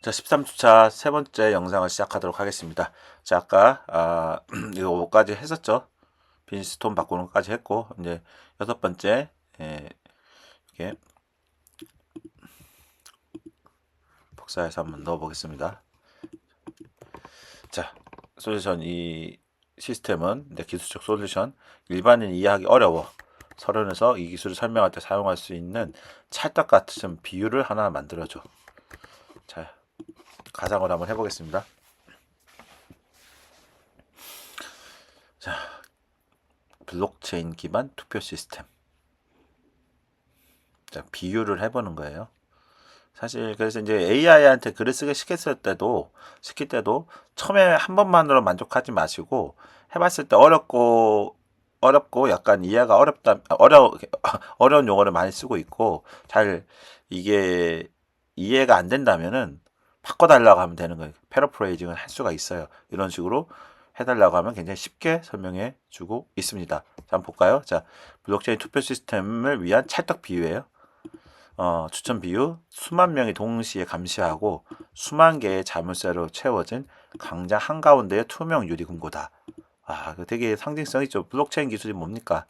자, 13주차 세 번째 영상을 시작하도록 하겠습니다. 자, 아까 이거 5까지 했었죠. 빈스톤 바꾸는 것까지 했고, 이제 여섯 번째 이렇게 복사해서 한번 넣어 보겠습니다. 자, 솔루션. 이 시스템은 기술적 솔루션, 일반인 이해하기 어려워 서론에서 이 기술을 설명할 때 사용할 수 있는 찰떡 같은 비유를 하나 만들어줘. 자, 가상으로 한번 해보겠습니다. 자, 블록체인 기반 투표 시스템. 자, 비유를 해보는 거예요. 사실 그래서 이제 AI한테 글을 쓰게 시킬 때도 처음에 한 번만으로 만족하지 마시고, 해봤을 때 어렵고 약간 이해가 어려운 용어를 많이 쓰고 있고, 잘 이게 이해가 안 된다면은 바꿔달라고 하면 되는 거예요. 패러프레이징을 할 수가 있어요. 이런 식으로 해달라고 하면 굉장히 쉽게 설명해 주고 있습니다. 자, 한번 볼까요? 자, 블록체인 투표 시스템을 위한 찰떡 비유예요. 추천 비유: 수만 명이 동시에 감시하고 수만 개의 자물쇠로 채워진 광장 한가운데의 투명 유리 금고다. 되게 상징성 있죠. 블록체인 기술이 뭡니까?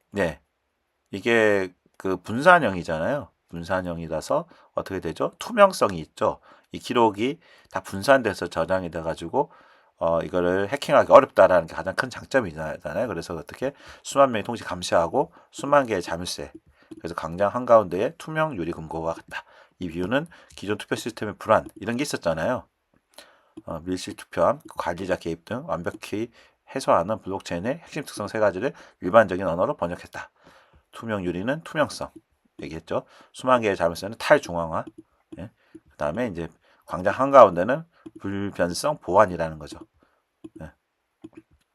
네, 이게 그 분산형이잖아요. 분산형이라서 어떻게 되죠? 투명성이 있죠. 이 기록이 다 분산돼서 저장이 돼가지고 이거를 해킹하기 어렵다라는 게 가장 큰 장점이잖아요. 그래서 어떻게 수만 명이 동시에 감시하고 수만 개의 자물쇠, 그래서 광장 한가운데에 투명 유리 금고가 같다. 이 비유는 기존 투표 시스템의 불안, 이런 게 있었잖아요. 밀실 투표함, 관리자 개입 등 완벽히 해소하는 블록체인의 핵심 특성 세 가지를 일반적인 언어로 번역했다. 투명 유리는 투명성 얘기했죠. 수만 개의 자물쇠는 탈중앙화. 예. 그 다음에 이제 광장 한가운데는 불변성 보안이라는 거죠. 예.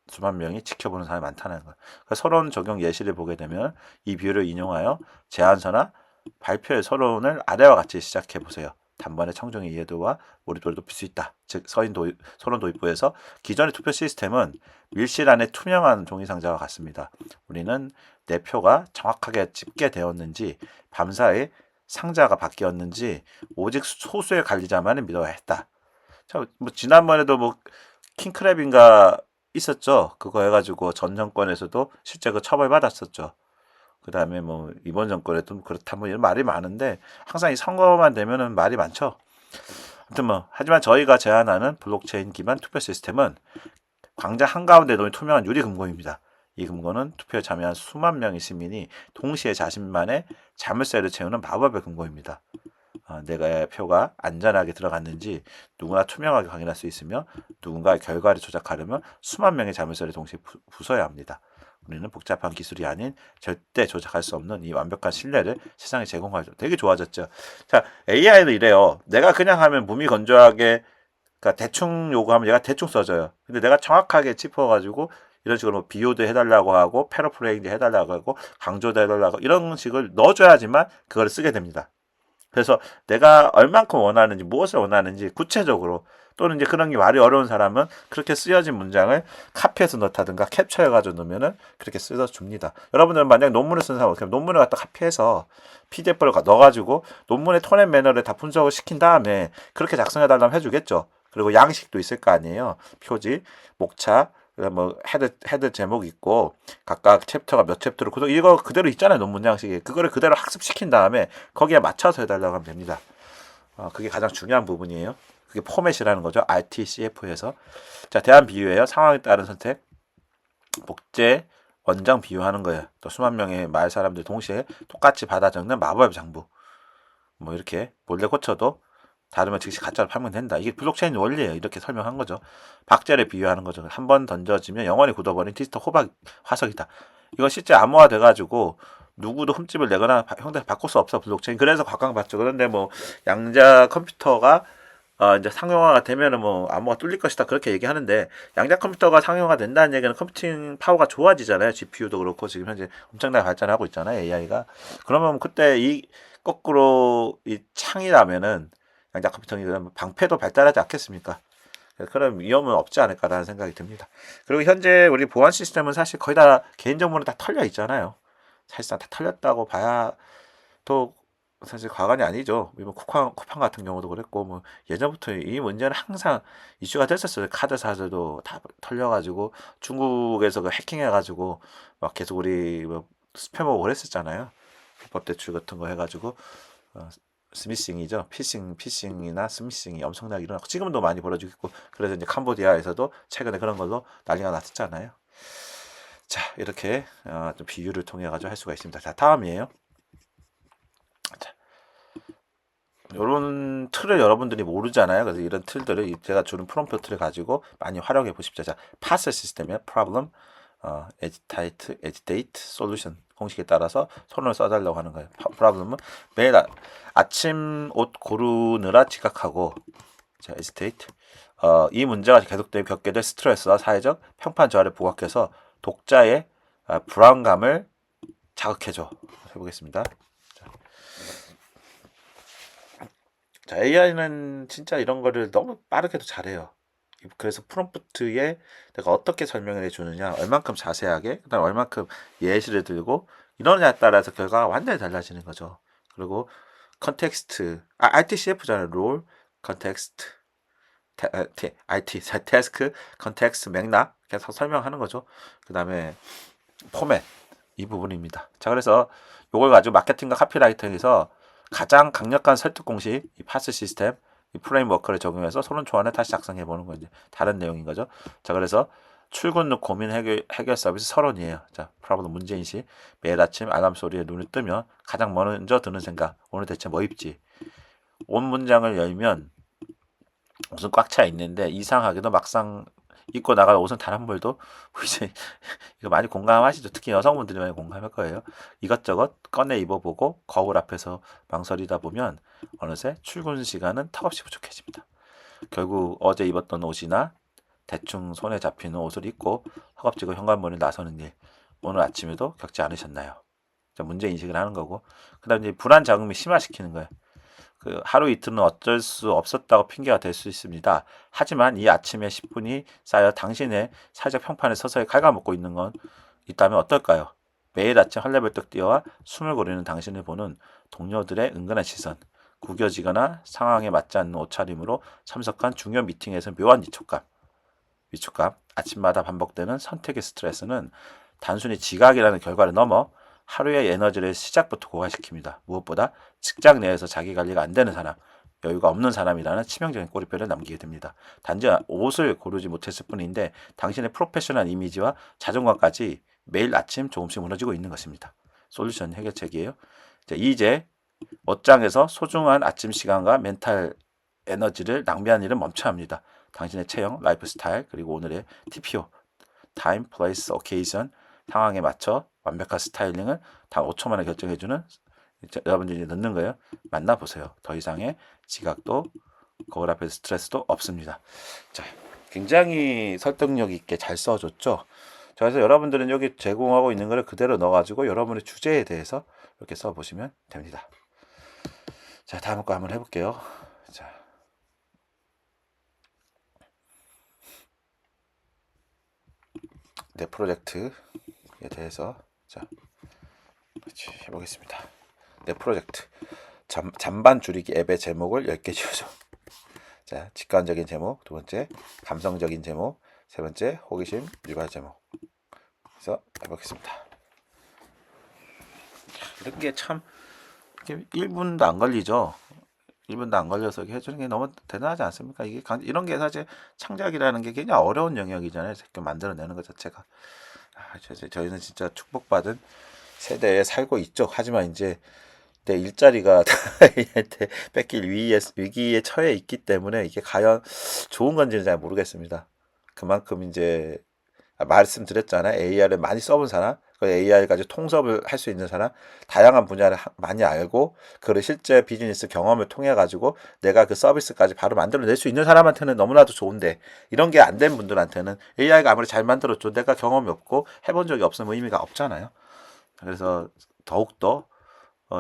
수만 명이 지켜보는 사람이 많다는 거. 그러니까 서론 적용 예시를 보게 되면 이 비유를 인용하여 제안서나 발표의 서론을 아래와 같이 시작해 보세요. 단번에 청중의 이해도와 몰입도를 높일 수 있다. 즉, 서론 도입부에서 기존의 투표 시스템은 밀실 안에 투명한 종이 상자와 같습니다. 우리는 내 표가 정확하게 집계되었는지, 밤사이 상자가 바뀌었는지 오직 소수의 관리자만을 믿어야 했다. 자, 뭐 지난번에도 뭐 킹크랩인가 있었죠. 그거 해가지고 전 정권에서도 실제 그 처벌받았었죠. 그 다음에 뭐 이번 정권에도 그렇다 뭐 이런 말이 많은데, 항상 이 선거만 되면은 말이 많죠. 아무튼 뭐, 하지만 저희가 제안하는 블록체인 기반 투표 시스템은 광장 한가운데 놓인 투명한 유리 금고입니다. 이 금고는 투표에 참여한 수만 명의 시민이 동시에 자신만의 자물쇠를 채우는 마법의 금고입니다. 내가 표가 안전하게 들어갔는지 누구나 투명하게 확인할 수 있으며, 누군가의 결과를 조작하려면 수만 명의 자물쇠를 동시에 부숴야 합니다. 우리는 복잡한 기술이 아닌 절대 조작할 수 없는 이 완벽한 신뢰를 세상에 제공하죠. 되게 좋아졌죠. 자, AI는 이래요. 내가 그냥 하면 무미건조하게, 그러니까 대충 요구하면 얘가 대충 써져요. 근데 내가 정확하게 짚어가지고 이런 식으로 뭐 비교도 해달라고 하고 패러프레이징도 해달라고 하고 강조도 해달라고, 이런 식을 넣어줘야지만 그걸 쓰게 됩니다. 그래서 내가 얼만큼 원하는지, 무엇을 원하는지 구체적으로, 또는 이제 그런 게 말이 어려운 사람은 그렇게 쓰여진 문장을 카피해서 넣다든가 캡처해가지고 넣으면은 그렇게 쓰여 줍니다. 여러분들은 만약에 논문을 쓰는 사람, 논문을 갖다 카피해서 PDF를 넣어가지고 논문의 톤 앤 매너를 다 분석을 시킨 다음에 그렇게 작성해달라면 해주겠죠. 그리고 양식도 있을 거 아니에요. 표지, 목차, 그다음 뭐 헤드 제목 있고 각각 챕터가 몇 챕터로 구성, 이거 그대로 있잖아요. 논문 양식에. 그거를 그대로 학습시킨 다음에 거기에 맞춰서 해달라고 하면 됩니다. 그게 가장 중요한 부분이에요. 그게 포맷이라는 거죠. RTCF에서. 자, 대안 비유예요. 상황에 따른 선택. 복제, 원장 비유하는 거예요. 또 수만 명의 말 사람들 동시에 똑같이 받아 적는 마법의 장부. 뭐 이렇게 몰래 고쳐도 다르면 즉시 가짜로 팔면 된다. 이게 블록체인 원리예요. 이렇게 설명한 거죠. 박제를 비유하는 거죠. 한 번 던져지면 영원히 굳어버린 디지털 화석이다. 이거 실제 암호화 돼가지고 누구도 흠집을 내거나 형태를 바꿀 수 없어, 블록체인. 그래서 각광받죠. 그런데 뭐 양자 컴퓨터가 이제 상용화가 되면은 뭐 암호가 뚫릴 것이다, 그렇게 얘기하는데, 양자 컴퓨터가 상용화 된다는 얘기는 컴퓨팅 파워가 좋아지잖아요. GPU도 그렇고 지금 현재 엄청나게 발전하고 있잖아요, AI가. 그러면 그때 이 거꾸로 이 창이라면은 양자 컴퓨터는 방패도 발달하지 않겠습니까? 그런 위험은 없지 않을까라는 생각이 듭니다. 그리고 현재 우리 보안 시스템은 사실 거의 다 개인정보는 다 털려 있잖아요. 사실상 다 털렸다고 봐야 또 사실 과관이 아니죠. 뭐 쿠팡 같은 경우도 그랬고 뭐 예전부터 이 문제는 항상 이슈가 됐었어요. 카드사들도 다 털려가지고 중국에서 그 해킹해가지고 막 계속 우리 뭐 스팸하고 그랬었잖아요. 불법 대출 같은 거 해가지고 어, 스미싱이죠. 피싱이나 스미싱이 엄청나게 일어나고 지금도 많이 벌어지고 있고 그래서 이제 캄보디아에서도 최근에 그런 걸로 난리가 났었잖아요. 자 이렇게 좀 비유를 통해 가지고 할 수가 있습니다. 자 다음이에요. 자, 이런 틀을 여러분들이 모르잖아요. 그래서 이런 틀들을 제가 주는 프롬프트를 가지고 많이 활용해 보십시오. 자, 파스 시스템의 problem, agitate, solution 공식에 따라서 손을 써달라고 하는 거예요. problem은 매일 아침 옷 고르느라 지각하고, 자, agitate, 이 문제가 계속되며 겪게 될 스트레스와 사회적 평판 저하를 부각해서 독자의 불안감을 자극해줘. 해보겠습니다. 자, AI는 진짜 이런 거를 너무 빠르게도 잘해요. 그래서 프롬프트에 내가 어떻게 설명을 해주느냐, 얼만큼 자세하게, 그다음 얼만큼 예시를 들고 이러냐에 따라서 결과가 완전히 달라지는 거죠. 그리고 컨텍스트, RTCF잖아요. 롤, 컨텍스트, IT, 태스크, 컨텍스트, 맥락 계속 설명하는 거죠. 그 다음에 포맷, 이 부분입니다. 자, 그래서 이걸 가지고 마케팅과 카피라이팅에서 가장 강력한 설득 공식, 이 파스 시스템, 이 프레임워크를 적용해서 소론 초안을 다시 작성해 보는 거죠. 다른 내용인 거죠. 자, 그래서 출근 후 고민 해결 서비스 서론이에요. 자, 프라블럼 문제인식. 매일 아침 알람 소리에 눈을 뜨면 가장 먼저 드는 생각. 오늘 대체 뭐 입지? 온 문장을 열면 옷은 꽉 차 있는데 이상하게도 막상 입고 나갈 옷은 단 한 벌도 보이지. 이거 많이 공감하시죠? 특히 여성분들이 많이 공감할 거예요. 이것저것 꺼내 입어보고 거울 앞에서 망설이다 보면 어느새 출근 시간은 턱없이 부족해집니다. 결국 어제 입었던 옷이나 대충 손에 잡히는 옷을 입고 허겁지겁 현관문을 나서는 일 오늘 아침에도 겪지 않으셨나요? 문제 인식을 하는 거고 그 다음에 불안 자금이 심화시키는 거예요. 그 하루 이틀은 어쩔 수 없었다고 핑계가 될 수 있습니다. 하지만 이 아침에 10분이 쌓여 당신의 사회적 평판에 서서히 갉아먹고 있는 건 있다면 어떨까요? 매일 아침 헐레벌떡 뛰어와 숨을 고르는 당신을 보는 동료들의 은근한 시선, 구겨지거나 상황에 맞지 않는 옷차림으로 참석한 중요 미팅에서 묘한 위축감, 아침마다 반복되는 선택의 스트레스는 단순히 지각이라는 결과를 넘어 하루의 에너지를 시작부터 고갈시킵니다. 무엇보다 직장 내에서 자기 관리가 안 되는 사람, 여유가 없는 사람이라는 치명적인 꼬리표를 남기게 됩니다. 단지 옷을 고르지 못했을 뿐인데 당신의 프로페셔널 이미지와 자존감까지 매일 아침 조금씩 무너지고 있는 것입니다. 솔루션 해결책이에요. 이제 옷장에서 소중한 아침 시간과 멘탈 에너지를 낭비하는 일은 멈춰야 합니다. 당신의 체형, 라이프 스타일, 그리고 오늘의 TPO, Time, Place, Occasion, 상황에 맞춰 완벽한 스타일링을 단 5초 만에 결정해주는 여러분들이 넣는 거예요. 만나보세요. 더 이상의 지각도 거울 앞에서 스트레스도 없습니다. 자, 굉장히 설득력 있게 잘 써줬죠. 자, 그래서 여러분들은 여기 제공하고 있는 거를 그대로 넣어가지고 여러분의 주제에 대해서 이렇게 써보시면 됩니다. 자, 다음 거 한번 해볼게요. 자, 내 프로젝트에 대해서 자 같이 해보겠습니다. 내 프로젝트 잔반 줄이기 앱의 제목을 10개 지어줘. 자, 직관적인 제목, 두 번째 감성적인 제목, 세 번째 호기심 유발 제목. 그래서 해보겠습니다. 이런 게 참 1분도 안 걸리죠. 1분도 안 걸려서 해주는 게 너무 대단하지 않습니까? 이게 이런 게 사실 창작이라는 게 굉장히 어려운 영역이잖아요. 이렇게 만들어내는 것 자체가. 저희는 진짜 축복받은 세대에 살고 있죠. 하지만 이제 내 일자리가 뺏길 위기에 처해 있기 때문에 이게 과연 좋은 건지는 잘 모르겠습니다. 그만큼 이제 말씀드렸잖아요. AI를 많이 써본 사람, 그 AI 가지고 통섭을 할 수 있는 사람, 다양한 분야를 많이 알고 그걸 실제 비즈니스 경험을 통해 가지고 내가 그 서비스까지 바로 만들어낼 수 있는 사람한테는 너무나도 좋은데 이런 게 안 된 분들한테는 AI가 아무리 잘 만들어도 내가 경험이 없고 해본 적이 없으면 의미가 없잖아요. 그래서 더욱더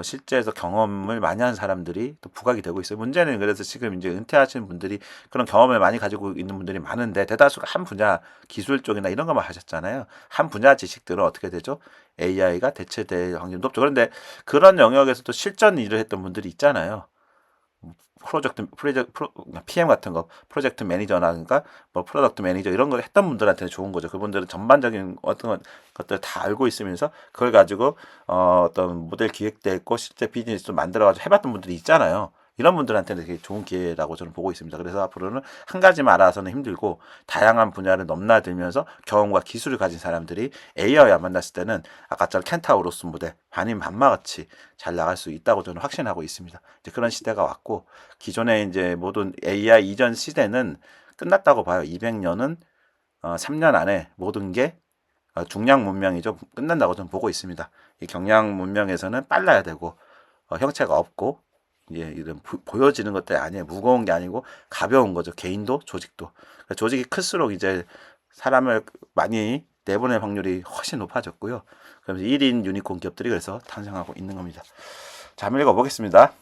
실제에서 경험을 많이 한 사람들이 또 부각이 되고 있어요. 문제는 그래서 지금 이제 은퇴하시는 분들이 그런 경험을 많이 가지고 있는 분들이 많은데 대다수가 한 분야 기술 쪽이나 이런 것만 하셨잖아요. 한 분야 지식들은 어떻게 되죠? AI가 대체될 확률이 높죠. 그런데 그런 영역에서도 실전 일을 했던 분들이 있잖아요. PM 같은 거, 프로젝트 매니저나 뭐 프로덕트 매니저 이런 걸 했던 분들한테는 좋은 거죠. 그분들은 전반적인 어떤 것들 다 알고 있으면서 그걸 가지고 어떤 모델 기획도 했고 실제 비즈니스도 만들어가지고 해봤던 분들이 있잖아요. 이런 분들한테는 되게 좋은 기회라고 저는 보고 있습니다. 그래서 앞으로는 한 가지만 알아서는 힘들고 다양한 분야를 넘나들면서 경험과 기술을 가진 사람들이 AI와 만났을 때는 아까처럼 켄타우로스 모델 반인 반마같이 잘 나갈 수 있다고 저는 확신하고 있습니다. 이제 그런 시대가 왔고 기존의 이제 모든 AI 이전 시대는 끝났다고 봐요. 200년은 3년 안에 모든 게 중량 문명이죠. 끝난다고 저는 보고 있습니다. 이 경량 문명에서는 빨라야 되고 형체가 없고 이런 보여지는 것들이 아니에요. 무거운 게 아니고 가벼운 거죠. 개인도 조직도. 그러니까 조직이 클수록 이제 사람을 많이 내보낼 확률이 훨씬 높아졌고요. 그러면서 1인 유니콘 기업들이 그래서 탄생하고 있는 겁니다. 자, 한번 읽어보겠습니다.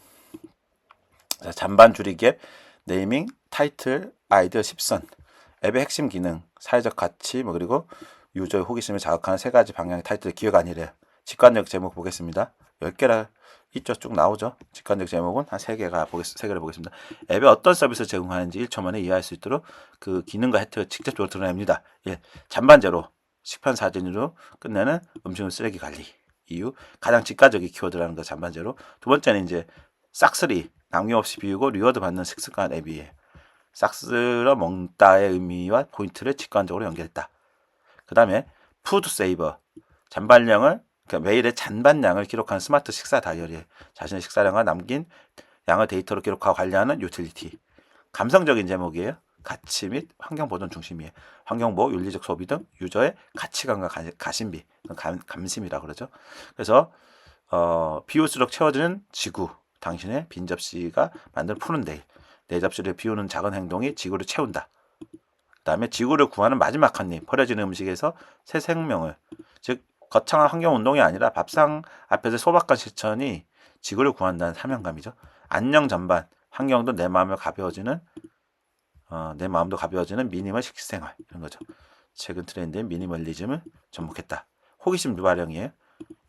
자, 잔반 줄이기의 네이밍, 타이틀, 아이디어 10선, 앱의 핵심 기능, 사회적 가치, 뭐 그리고 유저의 호기심을 자극하는 세 가지 방향의 타이틀 기회가 아니래요. 직관적 제목 보겠습니다. 10개라 있죠. 쭉 나오죠. 직관적 제목은 한 3개를 보겠습니다. 앱에 어떤 서비스를 제공하는지 1초 만에 이해할 수 있도록 그 기능과 혜택을 직접적으로 드러냅니다. 예, 잔반제로 식판 사진으로 끝내는 음식물 쓰레기 관리. 이유 가장 직관적인 키워드라는 거 잔반제로. 두 번째는 이제 싹쓸이 남김없이 비우고 리워드 받는 식습관 앱이에요. 싹쓸어 먹다의 의미와 포인트를 직관적으로 연결했다. 그 다음에 푸드 세이버 잔반량을 그러니까 매일의 잔반량을 기록하는 스마트 식사 다이어리 자신의 식사량과 남긴 양을 데이터로 기록하고 관리하는 유틸리티. 감성적인 제목이에요. 가치 및 환경 보존 중심이에요. 환경보호, 윤리적 소비 등 유저의 가치관과 가심비, 감심이라 그러죠. 그래서 비울수록 채워지는 지구, 당신의 빈 접시가 만든 푸른 데일. 내 접시를 비우는 작은 행동이 지구를 채운다. 그 다음에 지구를 구하는 마지막 한 입, 버려지는 음식에서 새 생명을, 즉 거창한 환경운동이 아니라 밥상 앞에서 소박한 실천이 지구를 구한다는 사명감이죠. 안녕 전반, 환경도 내 마음도 가벼워지는 미니멀 식생활 이런 거죠. 최근 트렌드인 미니멀리즘을 접목했다. 호기심 유발형이에요.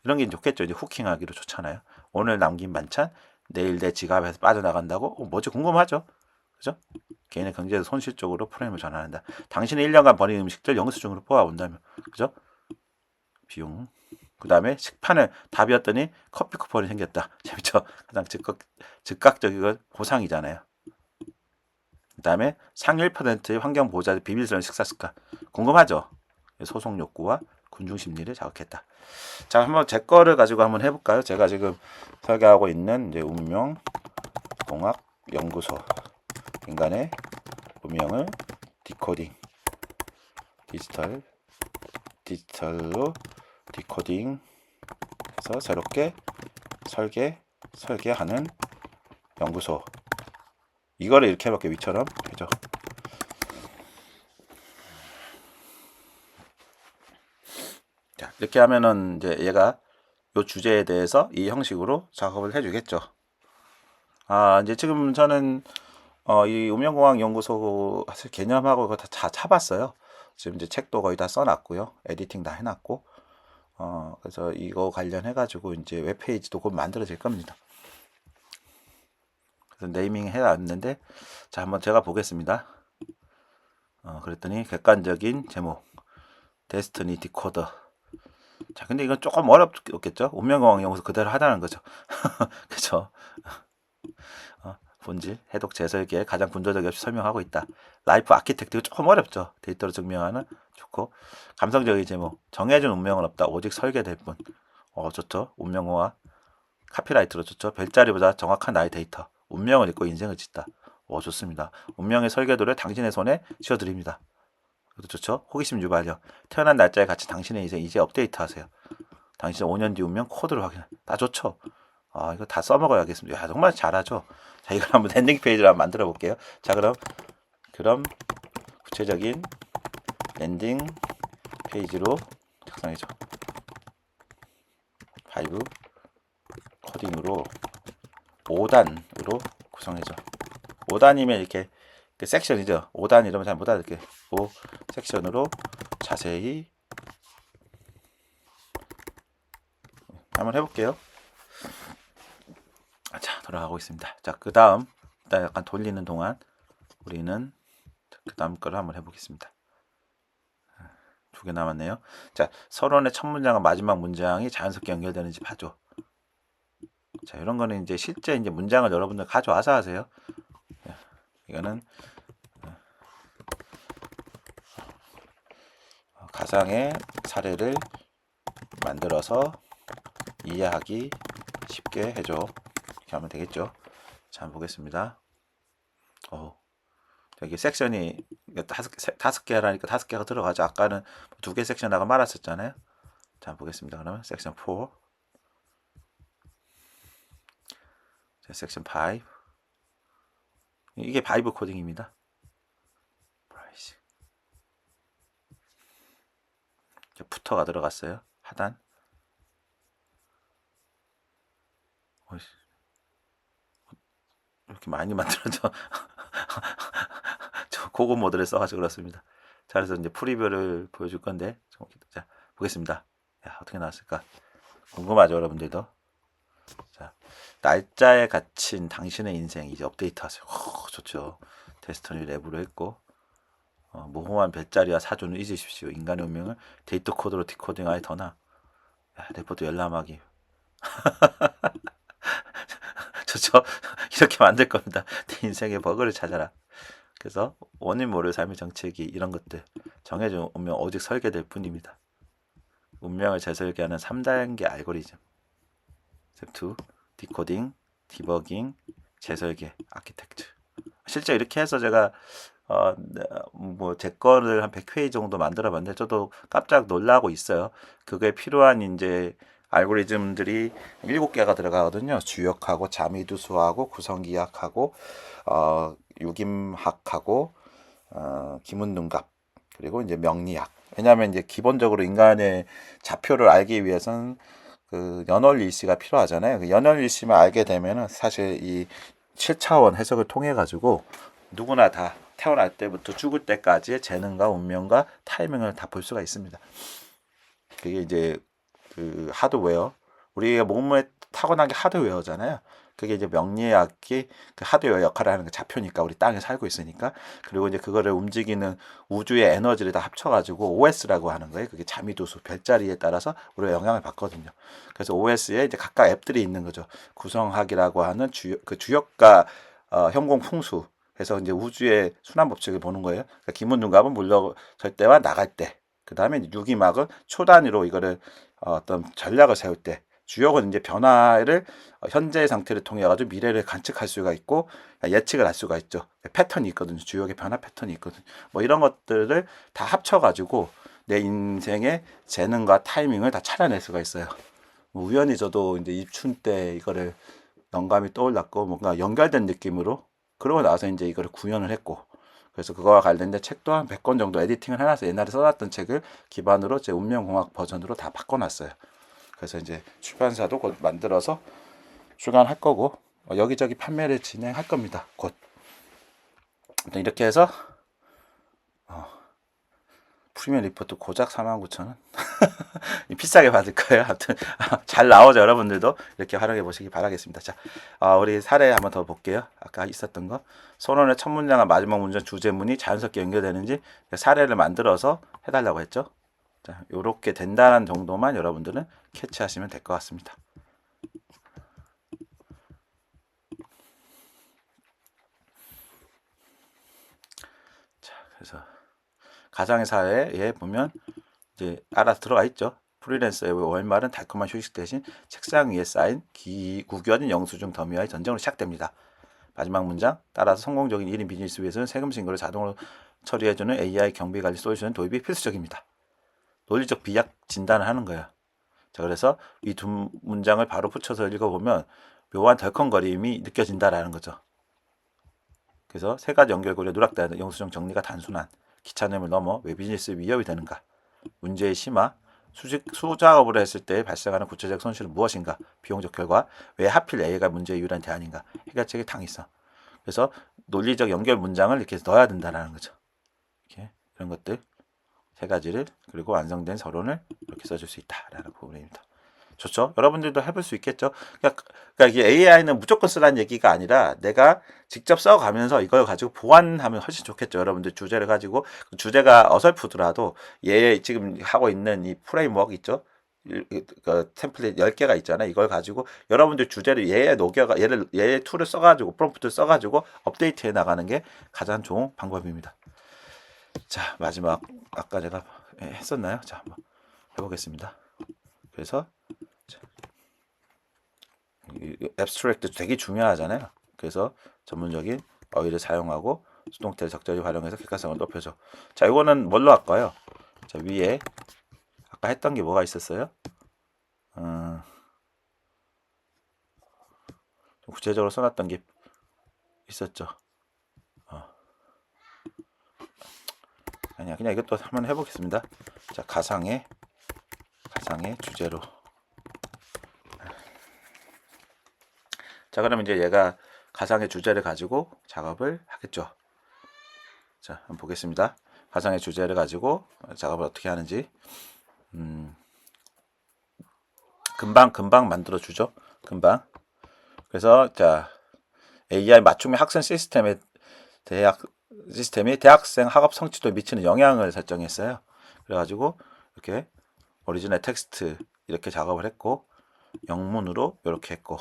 이런 게 좋겠죠. 이제 후킹하기로 좋잖아요. 오늘 남긴 반찬, 내일 내 지갑에서 빠져나간다고? 뭐지 궁금하죠. 그죠? 개인의 경제에서 손실적으로 프레임을 전환한다. 당신의 1년간 버린 음식들 영수증으로 뽑아온다면, 그죠? 비용. 그 다음에 식판을 다 비웠더니 커피 쿠폰이 생겼다. 재밌죠? 가장 즉각적이고 보상이잖아요. 그 다음에 상위 1%의 환경 보호자들 비밀스러운 식사 습관. 궁금하죠? 소송 욕구와 군중 심리를 자극했다. 자, 한번 제 거를 가지고 한번 해볼까요? 제가 지금 설계하고 있는 이제 운명 공학 연구소 인간의 운명을 디코딩 디지털로 디코딩해서 새롭게 설계하는 연구소. 이거를 이렇게 해볼게요. 위처럼 그죠? 자, 이렇게 하면은 이제 얘가 이 주제에 대해서 이 형식으로 작업을 해주겠죠. 이제 지금 저는 이 운명공학 연구소 사실 개념하고 그거 다 차봤어요. 지금 이제 책도 거의 다 써놨고요. 에디팅 다 해놨고, 그래서 이거 관련해가지고 이제 웹페이지도 곧 만들어질 겁니다. 그래서 네이밍 해놨는데, 자, 한번 제가 보겠습니다. 그랬더니 객관적인 제목, 데스티니 디코더. 자, 근데 이건 조금 어렵겠죠? 운명공학 연구소 그대로 하자는 거죠. 그죠? 본질, 해독 재설계에 가장 군더더기 없이 설명하고 있다. 라이프 아키텍트가 조금 어렵죠. 데이터로 증명하는 좋고 감성적인 제목. 정해진 운명은 없다. 오직 설계될 뿐. 좋죠. 운명호와 카피라이트로 좋죠. 별자리보다 정확한 나의 데이터. 운명을 읽고 인생을 짓다. 좋습니다. 운명의 설계도를 당신의 손에 쥐어드립니다. 그것도 좋죠. 호기심 유발력. 태어난 날짜에 같이 당신의 인생 이제 업데이트하세요. 당신의 5년 뒤 운명 코드를 확인해. 다 좋죠. 이거 다 써먹어야겠습니다. 야, 정말 잘하죠. 자, 이걸 한번 랜딩 페이지를 한번 만들어 볼게요. 자, 그럼 구체적인 랜딩 페이지로 작성해줘. 5 코딩으로 5단으로 구성해줘. 5단이면 이렇게 섹션이죠. 5단 이러면 잘 못 알아듣게. 5 섹션으로 자세히 한번 해볼게요. 자, 돌아가고 있습니다. 자, 그 다음 일단 약간 돌리는 동안 우리는 그 다음 거를 한번 해보겠습니다. 2개 남았네요. 자, 서론의 첫 문장과 마지막 문장이 자연스럽게 연결되는지 봐줘. 자, 이런 거는 이제 실제 이제 문장을 여러분들 가져와서 하세요. 이거는 가상의 사례를 만들어서 이해하기 쉽게 해줘. 이렇게 하면 되겠죠. 자, 한번 보겠습니다. 여기 섹션이 5개 하라니까 5개가 들어가죠. 아까는 2개 섹션 하고 말았었잖아요. 자, 한번 보겠습니다. 그러면 섹션 4, 자, 섹션 5. 이게 바이브 코딩입니다. 부터가 들어갔어요. 하단. 이렇게 많이 만들어져. 저 고급 모드를 써가지고 그렇습니다. 자, 그래서 이제 프리뷰를 보여줄 건데, 자, 보겠습니다. 야, 어떻게 나왔을까? 궁금하죠, 여러분들도? 자, 날짜에 갇힌 당신의 인생 이제 업데이트하세요. 좋죠. 데스티니 랩으로 했고, 모호한 별자리와 사조는 잊으십시오. 인간의 운명을 데이터 코드로 디코딩하여 더나. 야, 레포트 열람하기. 좋죠. 이렇게 만들 겁니다. 내 인생의 버그를 찾아라. 그래서 원인 모를 삶의 정책이 이런 것들 정해져 오면 오직 설계될 뿐입니다. 운명을 재설계하는 3단계 알고리즘. 스텝 2, 디코딩, 디버깅, 재설계, 아키텍트. 실제 이렇게 해서 제가 제 거를 한 100회 정도 만들어 봤는데 저도 깜짝 놀라고 있어요. 그게 필요한 이제 알고리즘들이 7개가 들어가거든요. 주역하고 자미두수하고 구성기하고 유김학하고 기문둔갑 그리고 이제 명리학. 왜냐하면 이제 기본적으로 인간의 좌표를 알기 위해서는 그 연월일시가 필요하잖아요. 그 연월일시만 알게 되면은 사실 이 7차원 해석을 통해 가지고 누구나 다 태어날 때부터 죽을 때까지의 재능과 운명과 타이밍을 다 볼 수가 있습니다. 그게 이제 그 하드웨어, 우리가 몸에 타고난 게 하드웨어잖아요. 그게 이제 명리학이 그 하드웨어 역할을 하는 게 좌표니까 우리 땅에 살고 있으니까. 그리고 이제 그거를 움직이는 우주의 에너지를 다 합쳐가지고 OS라고 하는 거예요. 그게 자미도수 별자리에 따라서 우리가 영향을 받거든요. 그래서 OS에 이제 각각 앱들이 있는 거죠. 구성학이라고 하는 주역과 형공 풍수. 그래서 이제 우주의 순환 법칙을 보는 거예요. 그러니까 기문둔갑은 물러설 때와 나갈 때. 그 다음에 유기막은 초단위로 이거를 어떤 전략을 세울 때, 주역은 이제 변화를 현재의 상태를 통해 가지고 미래를 관측할 수가 있고 예측을 할 수가 있죠. 패턴이 있거든요. 주역의 변화 패턴이 있거든요. 뭐 이런 것들을 다 합쳐 가지고 내 인생의 재능과 타이밍을 다 찾아낼 수가 있어요. 뭐 우연히 저도 이제 입춘 때 이거를 영감이 떠올랐고 뭔가 연결된 느낌으로 그러고 나서 이제 이거를 구현을 했고 그래서 그거와 관련된 책도 한 100권 정도 에디팅을 해놔서 옛날에 써놨던 책을 기반으로 제 운명공학 버전으로 다 바꿔놨어요. 그래서 이제 출판사도 곧 만들어서 출간할 거고 여기저기 판매를 진행할 겁니다. 곧. 이렇게 해서 프리미엄 리포트 고작 49,000원. 비싸게 받을 거예요. 하여튼 잘 나오죠. 여러분들도 이렇게 활용해 보시기 바라겠습니다. 자, 우리 사례 한번 더 볼게요. 아까 있었던 거. 선언의 첫 문장과 마지막 문장 주제문이 자연스럽게 연결되는지 사례를 만들어서 해달라고 했죠. 자, 요렇게 된다는 정도만 여러분들은 캐치하시면 될 것 같습니다. 자, 그래서 가상의 사회에 보면 이제 알아서 들어가 있죠. 프리랜서의 월말은 달콤한 휴식 대신 책상 위에 쌓인 구겨진 영수증 더미와의 전쟁으로 시작됩니다. 마지막 문장, 따라서 성공적인 1인 비즈니스 위해서는 세금 신고를 자동으로 처리해주는 AI 경비관리 솔루션 도입이 필수적입니다. 논리적 비약 진단을 하는 거예요. 자, 그래서 이 두 문장을 바로 붙여서 읽어보면 묘한 덜컹거림이 느껴진다라는 거죠. 그래서 세 가지 연결고리에 누락되는 영수증 정리가 단순한 귀찮음을 넘어 왜 비즈니스 위협이 되는가? 문제의 심화, 수작업을 했을 때 발생하는 구체적 손실은 무엇인가? 비용적 결과. 왜 하필 A가 문제의 유일한 대안인가? 해결책이 당위성. 그래서 논리적 연결 문장을 이렇게 넣어야 된다는 거죠. 이렇게 이런 것들 세 가지를 그리고 완성된 서론을 이렇게 써줄 수 있다라는 부분입니다. 좋죠? 여러분들도 해볼 수 있겠죠? 그러니까 이게 AI는 무조건 쓰라는 얘기가 아니라 내가 직접 써가면서 이걸 가지고 보완하면 훨씬 좋겠죠. 여러분들 주제를 가지고 주제가 어설프더라도 얘 지금 하고 있는 이 프레임워크 있죠? 그 템플릿 10개가 있잖아요. 이걸 가지고 여러분들 주제를 얘의 툴을 써가지고 프롬프트를 써가지고 업데이트해 나가는 게 가장 좋은 방법입니다. 자, 마지막 아까 제가 했었나요? 자, 한번 해보겠습니다. 그래서 앱스트랙트 되게 중요하잖아요. 그래서 전문적인 어휘를 사용하고 수동태를 적절히 활용해서 객관성을 높여줘. 자, 이거는 뭘로 할까요? 자, 위에 아까 했던 게 뭐가 있었어요? 좀 구체적으로 써놨던 게 있었죠. 아니야, 그냥 이것도 한번 해보겠습니다. 자, 가상의 주제로. 자, 그러면 이제 얘가 가상의 주제를 가지고 작업을 하겠죠. 자, 한번 보겠습니다. 가상의 주제를 가지고 작업을 어떻게 하는지. 금방 만들어 주죠. 금방. 그래서 자, AI 맞춤형 학생 시스템이 대학생 학업 성취도에 미치는 영향을 설정했어요. 그래가지고 이렇게 오리지널 텍스트 이렇게 작업을 했고, 영문으로 이렇게 했고,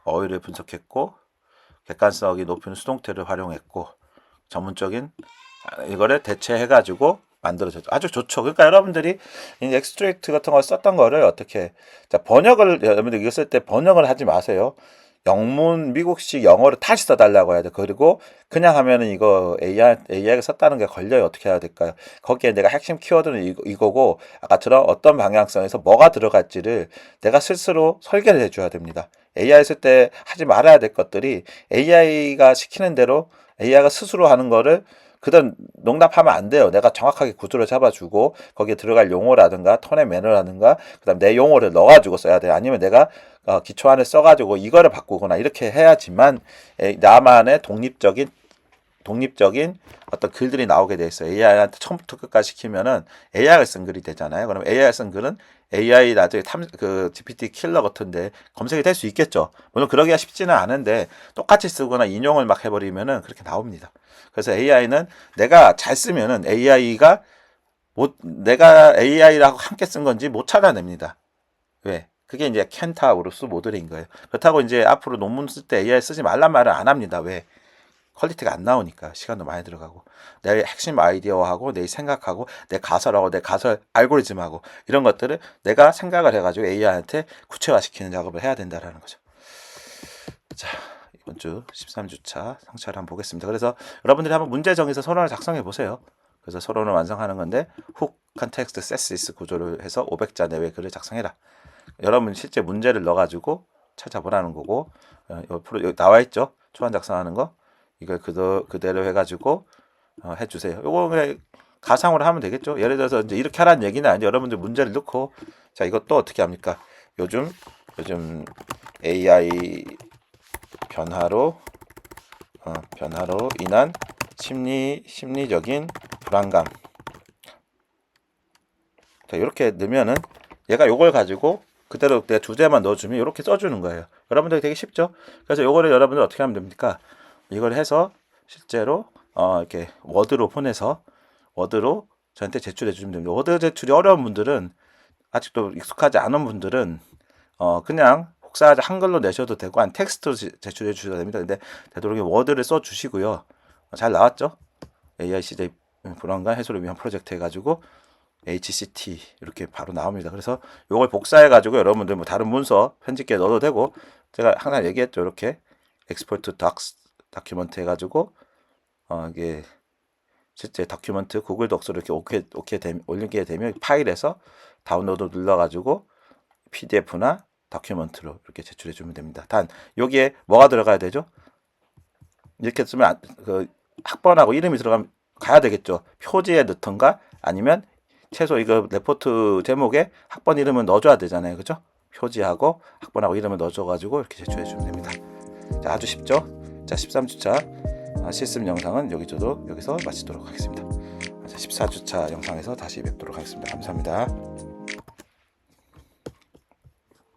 어휘를 분석했고, 객관성이 높은 수동태를 활용했고, 전문적인 이거를 대체해가지고 만들어졌죠. 아주 좋죠. 그러니까 여러분들이 엑스트랙트 같은 걸 썼던 거를 어떻게, 자, 번역을, 여러분들 이거 쓸 때 번역을 하지 마세요. 영문, 미국식 영어를 다시 써달라고 해야 돼. 그리고 그냥 하면은 이거 AI가 썼다는 게 걸려요. 어떻게 해야 될까요? 거기에 내가 핵심 키워드는 이거고, 아까처럼 어떤 방향성에서 뭐가 들어갈지를 내가 스스로 설계를 해줘야 됩니다. AI 쓸 때 하지 말아야 될 것들이 AI가 시키는 대로 AI가 스스로 하는 거를 그다음 농담하면 안 돼요. 내가 정확하게 구조를 잡아주고 거기에 들어갈 용어라든가 톤의 매너라든가 그다음 내 용어를 넣어가지고 써야 돼요. 아니면 내가 기초안을 써가지고 이거를 바꾸거나 이렇게 해야지만 나만의 독립적인 어떤 글들이 나오게 돼 있어요. AI한테 처음부터 끝까지 시키면은 AI가 쓴 글이 되잖아요. 그럼 AI가 쓴 글은 AI 나중에 GPT 킬러 같은데 검색이 될 수 있겠죠. 물론 그러기가 쉽지는 않은데 똑같이 쓰거나 인용을 막 해버리면은 그렇게 나옵니다. 그래서 AI는 내가 잘 쓰면은 내가 AI라고 함께 쓴 건지 못 찾아냅니다. 왜? 그게 이제 켄타우로스 모델인 거예요. 그렇다고 이제 앞으로 논문 쓸 때 AI 쓰지 말란 말은 안 합니다. 왜? 퀄리티가 안 나오니까 시간도 많이 들어가고 내 핵심 아이디어하고 내 생각하고 내 가설하고 내 가설 알고리즘하고 이런 것들을 내가 생각을 해가지고 AI한테 구체화시키는 작업을 해야 된다라는 거죠. 자, 이번 주 13주차 성찰을 한번 보겠습니다. 그래서 여러분들이 한번 문제 정해서 서론을 작성해 보세요. 그래서 서론을 완성하는 건데 훅, 컨텍스트, 세시스 구조를 해서 500자 내외 글을 작성해라. 여러분 실제 문제를 넣어가지고 찾아보라는 거고 여기 나와 있죠. 초안 작성하는 거. 이걸 그대로 해가지고 해주세요. 요거 그냥 가상으로 하면 되겠죠. 예를 들어서 이제 이렇게 하라는 얘기는 아니죠. 여러분들 문제를 넣고 자 이것도 어떻게 합니까? 요즘 AI 변화로 인한 심리적인 불안감. 자 이렇게 넣으면은 얘가 요걸 가지고 그대로 내 주제만 넣어주면 이렇게 써주는 거예요. 여러분들 되게 쉽죠? 그래서 요거를 여러분들 어떻게 하면 됩니까? 이걸 해서 실제로 이렇게 워드로 보내서 워드로 저한테 제출해 주시면 됩니다. 워드 제출이 어려운 분들은 아직도 익숙하지 않은 분들은 그냥 혹사하지 한글로 내셔도 되고 한 텍스트로 제출해 주셔도 됩니다. 근데 되도록 워드를 써 주시고요. 잘 나왔죠? AI 시대 불안감 해소를 위한 프로젝트 해가지고 HCT 이렇게 바로 나옵니다. 그래서 이걸 복사해가지고 여러분들 뭐 다른 문서 편집기에 넣어도 되고 제가 항상 얘기했죠. 이렇게 엑스포트 다큐먼트 해가지고 이게 실제 다큐먼트 구글 독서로 이렇게 올리게 되면 파일에서 다운로드 눌러가지고 PDF나 다큐먼트로 이렇게 제출해 주면 됩니다. 단 여기에 뭐가 들어가야 되죠? 이렇게 쓰면 그 학번하고 이름이 들어가야 되겠죠. 표지에 넣던가 아니면 최소 이거 레포트 제목에 학번 이름을 넣어줘야 되잖아요. 그죠? 표지하고 학번하고 이름을 넣어줘가지고 이렇게 제출해 주면 됩니다. 자, 아주 쉽죠? 자, 13주차 실습 영상은 여기서 마치도록 하겠습니다. 자, 14주차 영상에서 다시 뵙도록 하겠습니다. 감사합니다.